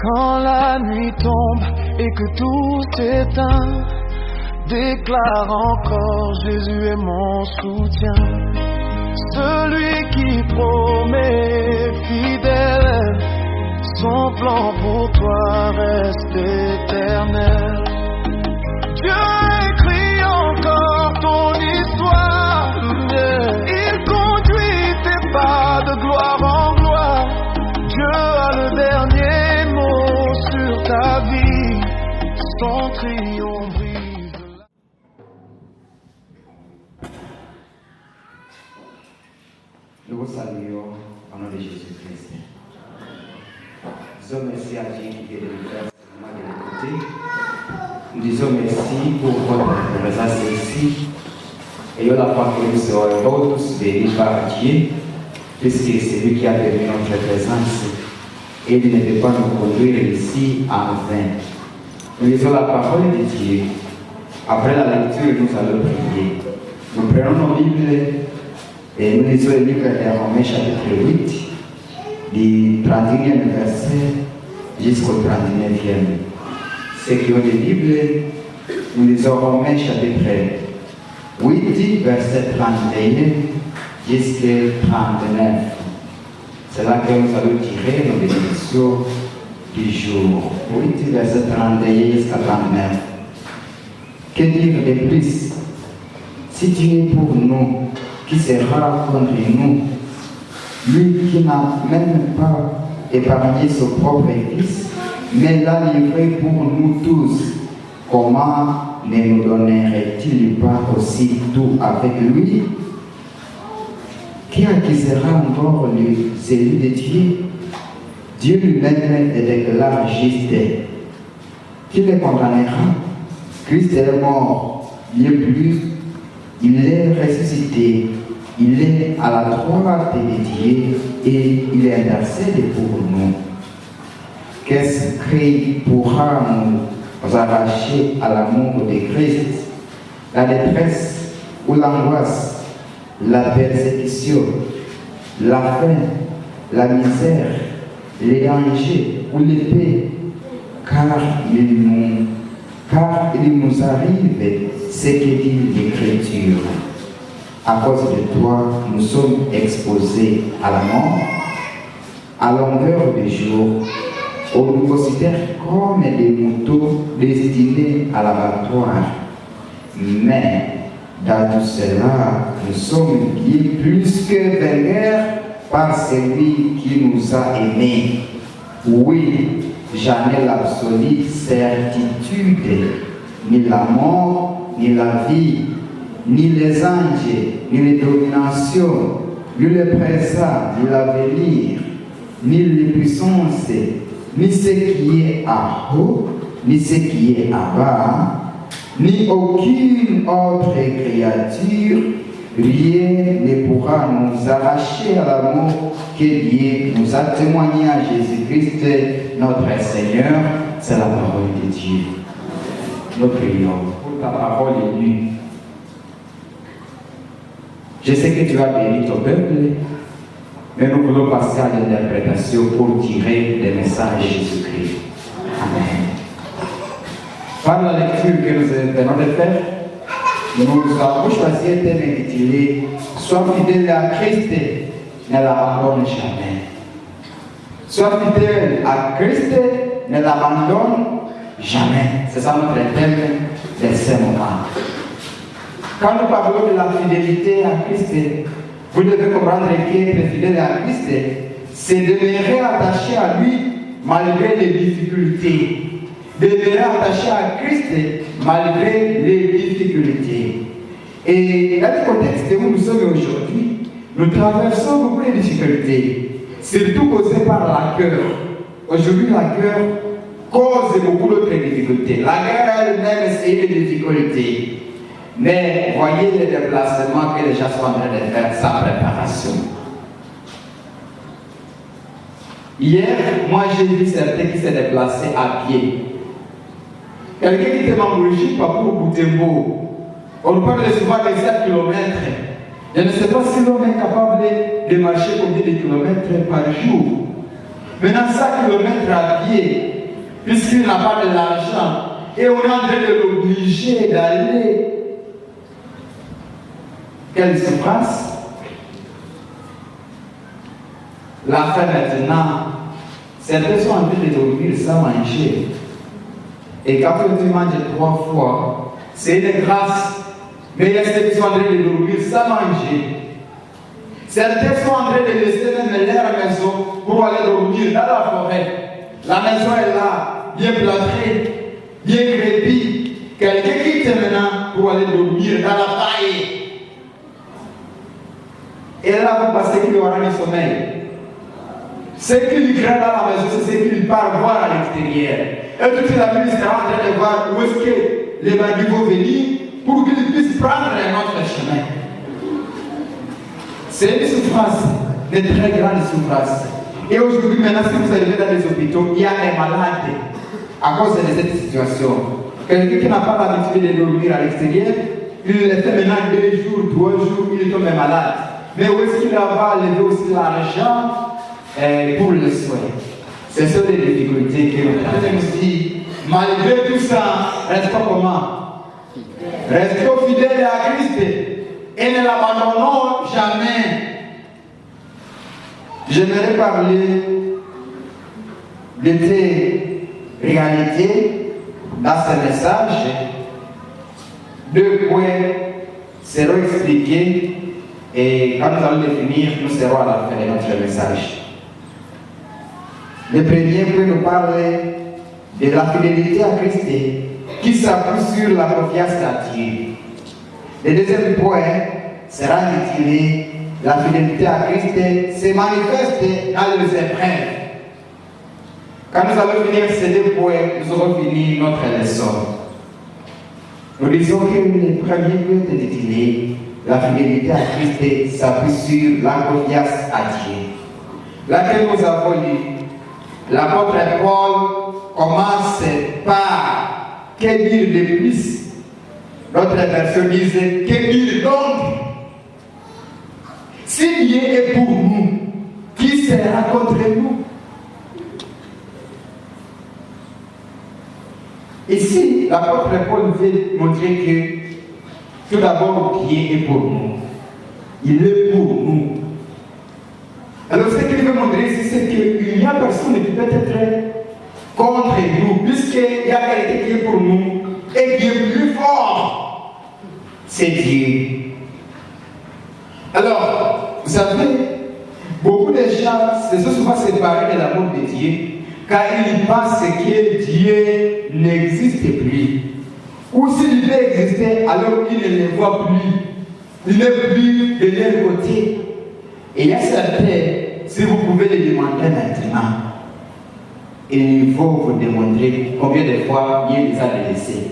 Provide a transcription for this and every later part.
Quand la nuit tombe et que tout s'éteint, déclare encore Jésus est mon soutien. Celui qui promet fidèle, son plan pour toi reste éternel. Dieu écrit encore ton histoire, il conduit tes pas de gloire en gloire. Dieu a le dernier mot sur ta vie, son triomphe brise. Nous vous saluons au nom de Jésus-Christ. Disons merci à Dieu qui est de l'univers de côté. Nous disons merci pour votre présence ici. Et la foi que nous serons tous bénis par Dieu, puisque c'est lui qui a permis notre présence. Et il ne peut pas nous conduire ici en vain. Nous lisons la parole de Dieu. Après la lecture, nous allons prier. Nous prenons nos Bibles et nous lisons le livre de Romains chapitre 8, du 31e verset jusqu'au 39e. Ceux qui ont des Bibles, nous lisons Romains chapitre 8, verset 31 jusqu'au 39. C'est là que nous allons tirer nos bénédictions du jour. 8, verset 31 jusqu'à 39. Que dire de plus? Si tu es pour nous, qui sera contre nous? Lui qui n'a même pas épargné son propre fils, mais l'a livré pour nous tous, comment ne nous donnerait-il pas aussi tout avec lui? Qui accusera encore celui de Dieu? Dieu lui-même le déclare juste. Qui le condamnera? Christ est mort, bien plus, il est ressuscité, il est à la droite de Dieu et il est intercède pour nous. Qu'est-ce qui pourra nous arracher à l'amour de Christ? La détresse ou l'angoisse, la persécution, la faim, la misère, les dangers ou l'épée, car il nous arrive ce que dit l'Écriture. À cause de toi, nous sommes exposés à la mort, à longueur de jour. On nous considère comme des moutons destinés à l'abattoir. Mais dans tout cela, nous sommes bien plus que vainqueurs par celui qui nous a aimés. Oui, j'en ai l'absolue certitude. Ni la mort, ni la vie, ni les anges, ni les dominations, ni le présent, ni l'avenir, ni les puissances, ni ce qui est en haut, ni ce qui est en bas, ni aucune autre créature, rien ne pourra nous arracher à l'amour que Dieu nous a témoigné à Jésus-Christ, notre Seigneur. C'est la parole de Dieu. Nous prions pour ta parole élue. Je sais que tu as béni ton peuple, mais nous voulons passer à l'interprétation pour tirer les messages de Jésus-Christ. Amen. Par la lecture que nous venons de faire, nous avons choisi un thème intitulé « Sois fidèle à Christ, ne l'abandonne jamais ». Sois fidèle à Christ, ne l'abandonne jamais. C'est ça notre thème de ce moment. Quand nous parlons de la fidélité à Christ, vous devez comprendre qu'être fidèle à Christ, c'est demeurer attaché à lui malgré les difficultés. Demeurer attaché à Christ malgré les difficultés. Et dans le contexte où nous sommes aujourd'hui, nous traversons beaucoup de difficultés, surtout causées par la peur. Aujourd'hui, la peur cause beaucoup d'autres difficultés. La guerre elle-même, c'est une difficulté. Mais voyez les déplacements que les gens sont en train de faire, sa préparation. Hier, moi j'ai vu certains qui s'est déplacés à pied. Quelqu'un qui était Mamouji, Papou, Boutembo. On nous parle souvent de 7 km. Je ne sais pas si l'homme est capable de marcher combien de kilomètres par jour. Maintenant, 5 km à pied, fatigué, puisqu'il n'a pas de l'argent, et on est en train de l'obliger d'aller. Quelle souffrance! La fin maintenant, certains sont en train de dormir sans manger. Et quand tu manges 3 fois, c'est une grâce. Mais il y a ceux qui sont en train de dormir sans manger. Certains sont en train de laisser même leur maison pour aller dormir dans la forêt. La maison est là, bien plâtrée, bien crépie. Quelqu'un quitte maintenant pour aller dormir dans la paille. Et là, vous pensez qu'il aura du sommeil. Ce qu'il crée dans la maison, c'est ce qu'il part voir à l'extérieur. Et toute la nuit, il sera en train de voir où est-ce que les bandits vont venir pour qu'ils puissent prendre un autre chemin. C'est une souffrance, une très grande souffrance. Et aujourd'hui, maintenant, si vous arrivez dans les hôpitaux, il y a des malades à cause de cette situation. Quelqu'un qui n'a pas l'habitude de dormir à l'extérieur, il le fait maintenant 2 jours, 3 jours, il tombe malade. Mais où est-ce qu'il va lever aussi l'argent pour le soin? Ce sont des difficultés que nous avons dit. Malgré tout ça, restons comment? Restons fidèles à Christ et ne l'abandonnons jamais. J'aimerais parler de tes réalités dans ce message. 2 points seront expliqués et quand nous allons les finir, nous serons à la fin de notre message. Le premier point nous parle de la fidélité à Christ qui s'appuie sur la confiance à Dieu. Le deuxième point sera intitulé la fidélité à Christ se manifeste dans les épreuves. Quand nous allons finir ces 2 points, nous aurons fini notre leçon. Nous disons que le premier point est intitulé la fidélité à Christ s'appuie sur la confiance à Dieu. Laquelle nous avons lu. L'apôtre Paul commence par que dire de plus. Notre version disait que dire donc. Si Dieu est pour nous, qui sera contre nous? Ici, l'apôtre Paul veut montrer que tout d'abord Dieu est pour nous. Il est pour nous. Alors ce qu'il veut montrer ici, c'est qu'il n'y a personne qui peut être contre nous, puisqu'il y a quelqu'un qui est pour nous et qui est plus fort. C'est Dieu. Alors, vous savez, beaucoup de gens se sont souvent séparés de l'amour de Dieu, car ils pensent que Dieu n'existe plus. Ou s'il peut exister, alors ils ne le voient plus. Il n'est plus de leur côté. Et il y a certains, si vous pouvez les demander maintenant, il faut vous démontrer combien de fois Dieu les a délaissés.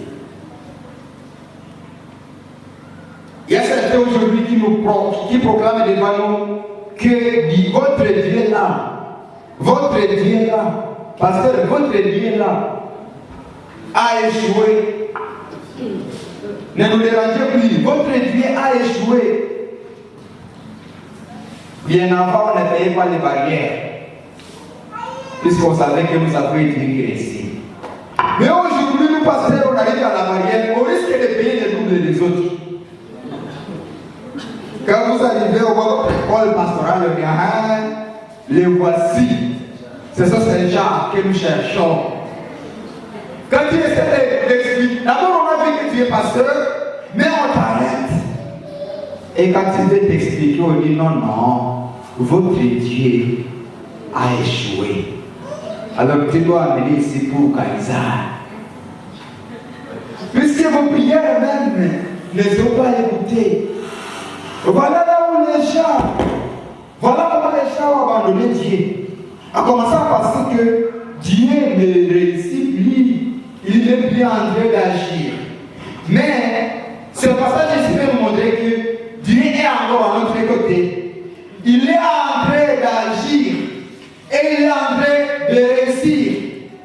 Il y a certains aujourd'hui qui proclament devant nous que votre Dieu est là, votre Dieu est là, parce que votre Dieu est là, a échoué. Ne nous dérangez plus, votre Dieu a échoué. Bien avant, on ne payait pas les barrières, puisqu'on savait que nous avons été ici. Mais aujourd'hui, nous pasteurs, on arrive à la barrière, on risque de payer le double des autres. Quand vous arrivez au votre école pastorale, les voici. Ce sont ces gens que nous cherchons. Quand tu essaies d'expliquer, d'abord on a vu que tu es pasteur, mais on t'arrête. Et quand tu veux t'expliquer, on dit non, votre Dieu a échoué. Alors tu dois amener ici pour Kaïsar. Puisque vos prières même ne sont pas écoutées. Voilà là où les gens, voilà comment les gens ont abandonné Dieu. En commençant par ce que Dieu ne réussit plus, il n'est plus en train d'agir. Mais ce passage ici peut nous montrer que Dieu est encore à notre côté. Il est en train d'agir et il est en train de réussir.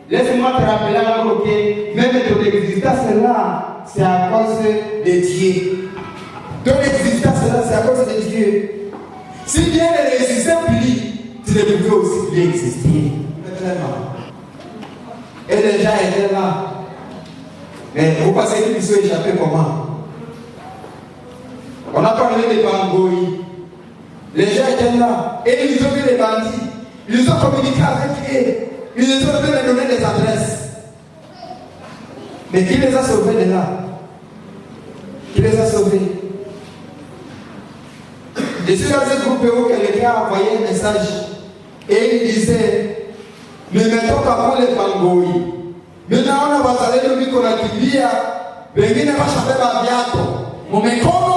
Laisse-moi te rappeler encore que même ton existence là, c'est à cause de Dieu. Ton existence là, c'est à cause de Dieu. Si Dieu ne réussissait plus, tu ne pouvais aussi plus exister. Et les gens étaient là. Mais vous pensez qu'ils sont échappés comment? On a parlé des Bangoïs. Les gens étaient là. Et ils ont vu les bandits. Ils ont communiqué avec eux. Ils ont fait leur donner des adresses. Mais qui les a sauvés de là? Qui les a sauvés? Je suis dans un groupe où quelqu'un a envoyé un message et il disait: ne mettons pas pour les Bangoïs. Maintenant on a basé le micro à Kibia, mais va changer ma biato. Mon mécono.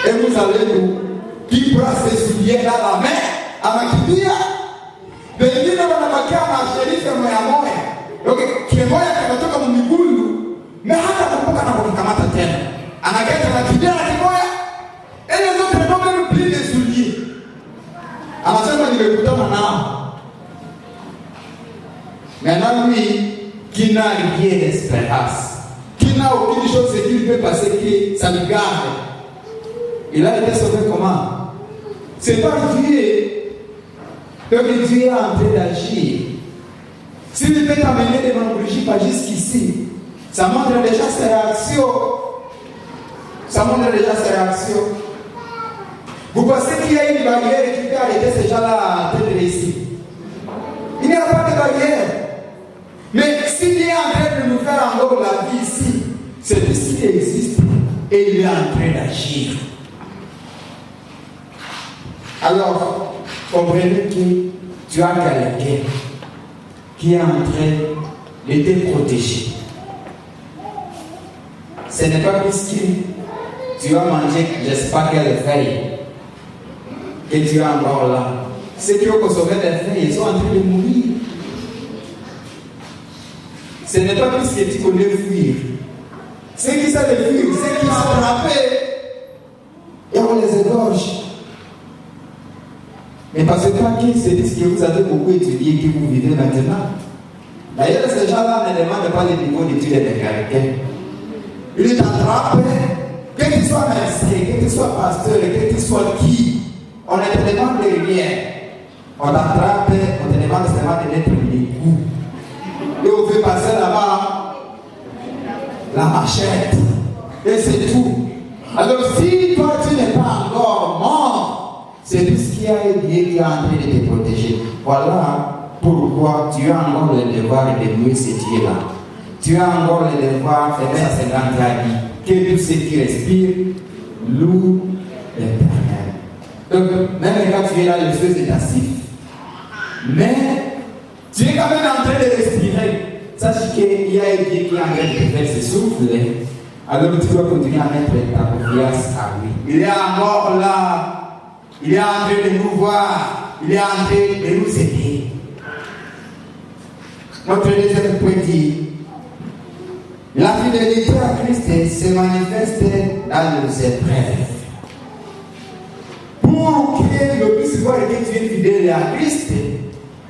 Et vous allez nous qui brasse les souliers dans la main à ma Kibia. Mais il va la marquer à ma chérie, c'est moi à moi. Donc, qui est moi qui va toquer mon micro. Mais hata kumbuka na kukamata tena. Anakata na Kibia na kimoya. Et les autres ne vont même plus les souliers. Anasema nimekutana nao. Maintenant, lui, qui n'a rien d'espérance, qui n'a aucune chose qu'il peut passer, que ça lui garde, il a été sauvé comment? C'est pas Dieu. Que Dieu est en train d'agir. S'il peut t'amener devant le Brigitte pas jusqu'ici, ça montre déjà ses réactions. Ça montre déjà ses réactions. Vous pensez qu'il y a une barrière qui peut arrêter ces gens-là en train de réussir? Il n'y a pas de barrière. Mais s'il est en train de nous faire encore la vie ici, c'est parce qu'il existe et il est en train d'agir. Alors, comprenez que tu as quelqu'un qui est en train de te protéger. Ce n'est pas puisque tu as mangé, je ne sais pas quelle feuille, que tu es encore là. Ceux qui ont consommé des feuilles, ils sont en train de mourir. Ce n'est pas puisque tu connais fuir. Ceux qui savent fuir, ceux qui sont frappés, et on les égorge. Mais parce que c'est ce que vous avez beaucoup étudié, que vous vivez maintenant. D'ailleurs, ces gens-là ne demandent pas le niveau d'études de quelqu'un. Ils t'attrapent, que tu sois médecin, que tu sois pasteur, que tu sois qui, on ne te demande rien. On t'attrape, on te demande seulement de mettre les coups. Et on fait passer là-bas la machette. Et c'est tout. Alors si toi tu n'es pas encore mort, c'est parce qu'il y a un Dieu qui est en train de te protéger. Voilà pourquoi tu as encore le devoir de louer ce Dieu-là. Tu as encore le devoir de faire 50 ans que tous ceux qui respirent louent l'Éternel. Donc même quand tu es là, le feu c'est passif. Mais tu es quand même en train de respirer. Sache qu'il y a un Dieu qui est en train de te faire se souffler. Alors tu dois continuer à mettre ta confiance à lui. Il est encore là. Il est en train de nous voir. Il est en train de nous aider. Notre deuxième point dit: la fidélité à Christ se manifeste dans nos épreuves. Pour que le puisse voir que tu es fidèle à Christ,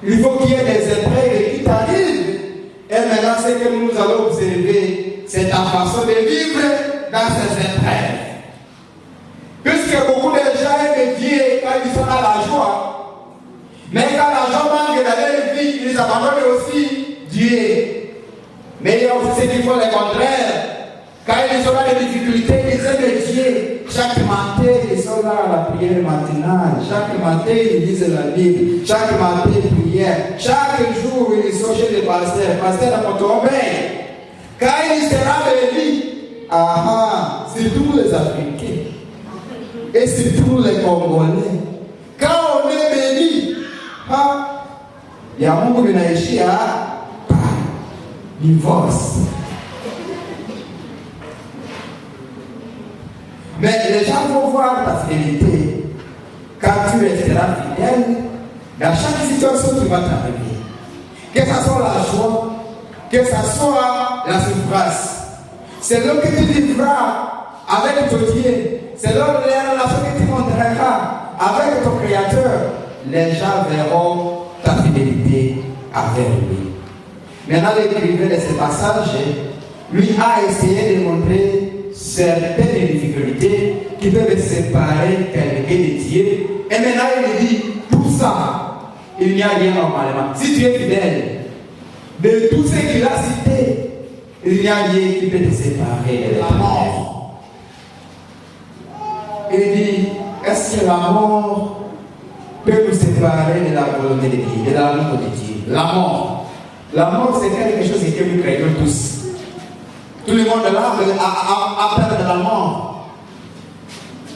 il faut qu'il y ait des épreuves qui t'arrivent. Et maintenant, ce que nous allons observer, c'est ta façon de vivre dans ces épreuves. Puisque beaucoup de gens aiment Dieu quand ils sont dans la joie. Mais quand la joie manque dans leur vie, ils abandonnent aussi Dieu. Mais il y a aussi ceux qui font le contraire. Quand ils sont dans les difficultés, ils aiment Dieu. Chaque matin, ils sont là à la prière matinale. Chaque matin, ils lisent la Bible. Chaque matin, ils prient. Chaque jour, ils sont chez le pasteur. Pasteur a tombé. Quand il sera béni, c'est tous les Africains. Et c'est tous les Congolais. Quand on est béni, il y a un monde qui n'a échoué à divorce. Mais les gens vont voir ta fidélité quand tu resteras fidèle dans chaque situation qui va t'arriver. Que ce soit la joie, que ce soit la souffrance. C'est là que tu vivras avec ton Dieu. C'est là les relations que tu montreras avec ton Créateur. Les gens verront ta fidélité avec lui. Maintenant, l'écrivain de ce passage, lui a essayé de montrer certaines difficultés qui peuvent séparer quelqu'un de Dieu. Et maintenant, il dit, pour ça, il n'y a rien normalement. Si tu es fidèle, de tout ce qu'il a cité, il n'y a rien qui peut te séparer de la mort. Il dit, est-ce que la mort peut nous séparer de la volonté de Dieu, de l'amour de Dieu? La mort. La mort, c'est quelque chose que nous craignons tous. Tout le monde là a peur de la mort.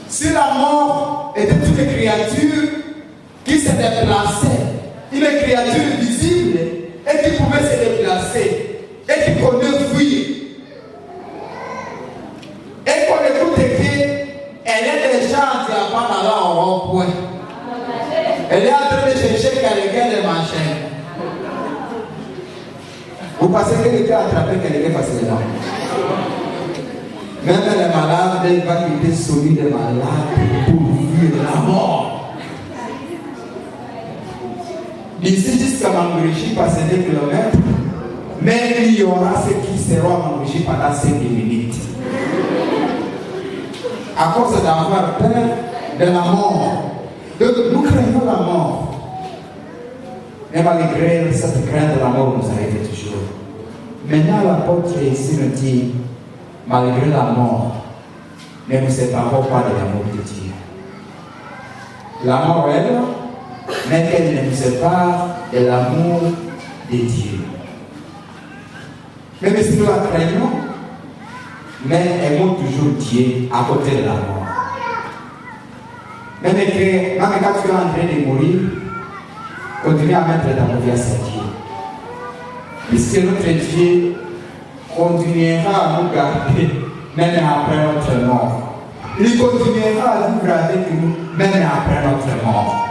Si la mort était une créature qui se déplaçait, une créature visible et qui pouvait se déplacer et qui pouvait fuir, et qu'on écoute qu'elle est déjà en train d'aller au rond-point, elle est en train de chercher quelqu'un de machin. Vous pensez qu'elle peut attraper quelqu'un facilement? Même les malades, elle va quitter celui des malades pour fuir de la mort. D'ici jusqu'à Mangouréchi, passer des kilomètres, mais il y aura ceux qui seront à Mangouréchi pendant 5 minutes. À cause d'avoir peur de la mort. Donc nous craignons la mort. Mais malgré cette crainte de la mort nous arrive toujours. Maintenant l'apôtre ici nous dit, malgré la mort, ne nous séparons pas de l'amour de Dieu. La mort elle, mais qu'elle ne nous sépare de l'amour de Dieu. Même si nous la craignons, mais aimons toujours Dieu à côté de la mort. Même quand tu es en train de mourir, continue à mettre ta confiance à Dieu. Puisque notre Dieu continuera à nous garder même après notre mort. Il continuera à vivre avec nous même après notre mort.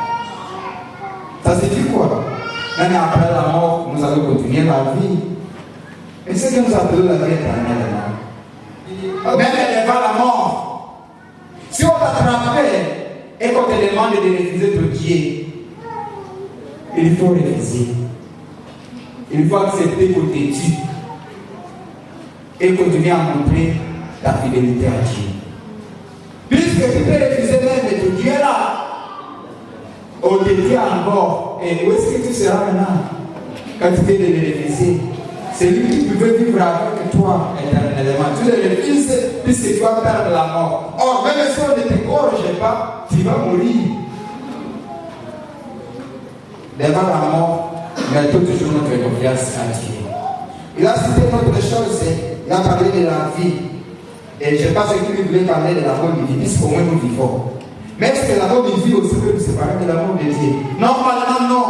Ça signifie quoi? Même après la mort, nous allons continuer la vie. Et ce que nous appelons la vie éternelle. Même devant la mort. Si on t'attrapait et qu'on te demande de refuser ton Dieu, il faut refuser. Il faut accepter qu'on te tue et continuer à montrer ta fidélité à Dieu. Puisque tu peux refuser même de ton Dieu là, on te dit encore, et où est-ce que tu seras maintenant quand tu fais de le refuser? C'est lui qui veut vivre avec toi éternellement. Tu le refuses puisque tu vas perdre la mort. Or, même si on ne te gorge pas, tu vas mourir. Devant la mort, mettons toujours notre confiance à Dieu. Il a cité une autre chose, il a parlé de la vie. Et je pense qu'il voulait parler de l'amour de Dieu, puisqu'au moins nous vivons. Mais est-ce que l'amour de Dieu aussi peut nous séparer de l'amour de Dieu? Normalement, non.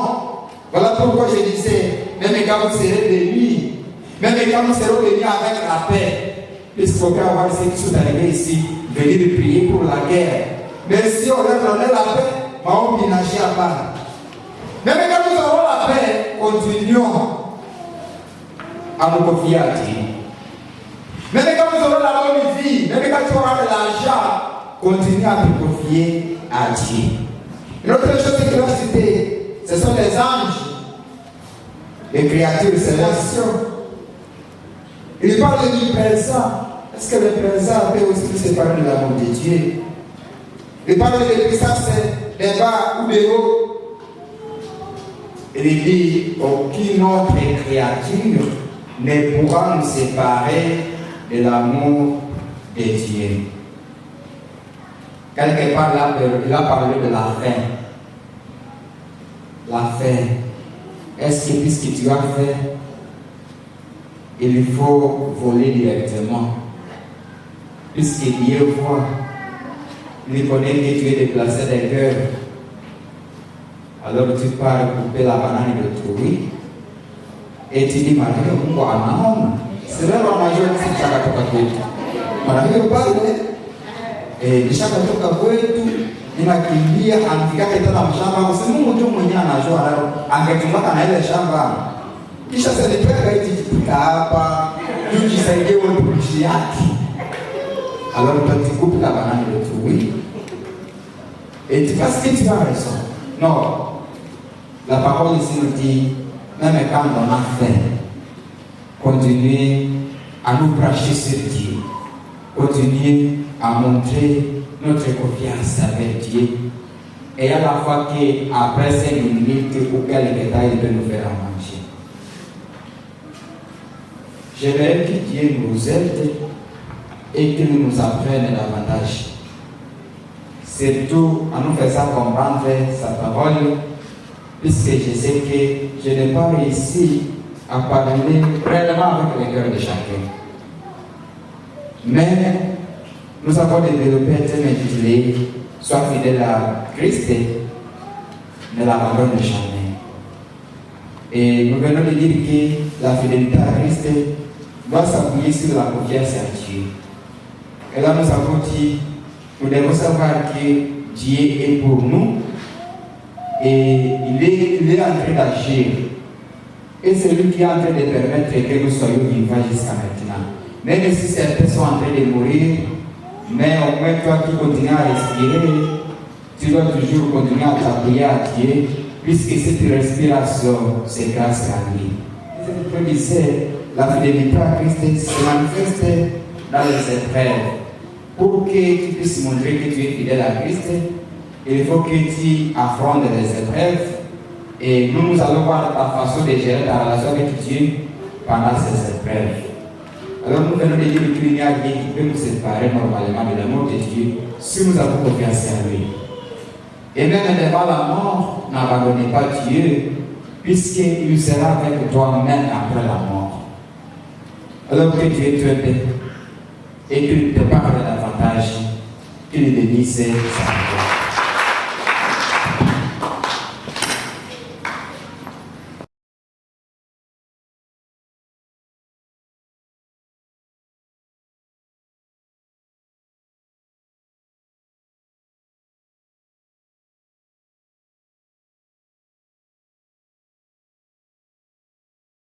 Voilà pourquoi je disais, même quand vous serez bénis, même quand nous serons bénis avec la paix, puisqu'il faut bien voir ceux qui sont arrivés ici, venir prier pour la guerre. Mais si on leur donnait la paix, on va ménager à part. Même quand nous aurons la paix, continuons à nous confier à Dieu. Même quand nous aurons la bonne vie, même quand tu auras de l'argent, continue à te confier à Dieu. Une autre chose qu'il a cité, ce sont les anges, les créatures célestes. Il parle du présent. Est-ce que le présent peut aussi nous séparer de l'amour de Dieu? Il parle de puissance des bas ou des hauts. Il dit aucune autre créature ne pourra nous séparer de l'amour de Dieu. Quelque part là, il a parlé de la faim. La faim. Est-ce que puisque tu as faim, il faut voler directement? Puisque Dieu voit, il connaît que tu es déplacé des cœurs. Alors tu pars couper la banane de trouille et tu dis, Marie, pourquoi non? C'est vrai, la majorité c'est chakatoka kwetu. Marie, pale, et chakatoka kwetu, ninakimbia, anafika tena mshamba, usimu mtu mwenyewe anajua leo, angetumaka na ile shamba. Kisha selipeka hizi kipika hapa, tujisaidie wewe kuishi yake. Alors tu coupes la banane de trouille et tu penses que tu as raison. Non. La parole ici nous dit, même quand on a faim, continuez à nous brancher sur Dieu. Continuez à montrer notre confiance avec Dieu. et à la fois qu'après 5 minutes, auquel détail il peut nous faire à manger. J'aimerais que Dieu nous aide et que nous apprenne davantage. Surtout à nous faire ça comprendre sa parole, puisque je sais que je n'ai pas réussi à parler réellement avec le cœur de chacun. Mais nous avons développé un thème intitulé « Sois fidèle à Christ, ne l'abandonne jamais ». Et nous venons de dire que la fidélité à Christ doit s'appuyer sur la confiance à Dieu. Et là, nous avons dit, nous devons savoir que Dieu est pour nous et il est en train d'agir. Et c'est lui qui est en train de permettre que nous soyons vivants jusqu'à maintenant. Même si certains sont en train de mourir, mais au moins toi qui continues à respirer, tu dois toujours continuer à t'appuyer à Dieu, puisque cette respiration, c'est grâce à lui. C'est ce que disait, la fidélité à Christ se manifeste dans les épreuves. Pour que tu puisses montrer que tu es fidèle à Christ, il faut que tu affrontes les épreuves. Et nous allons voir ta façon de gérer ta relation avec Dieu pendant ces épreuves. Alors nous venons de dire qu'il n'y a rien qui peut nous séparer normalement de l'amour de Dieu si nous avons confiance en lui. Et même devant la mort, n'abandonnez pas Dieu, puisqu'il sera avec toi même après la mort. Alors que Dieu t'aide et qu'il te parle davantage, qu'il te dise sa voix.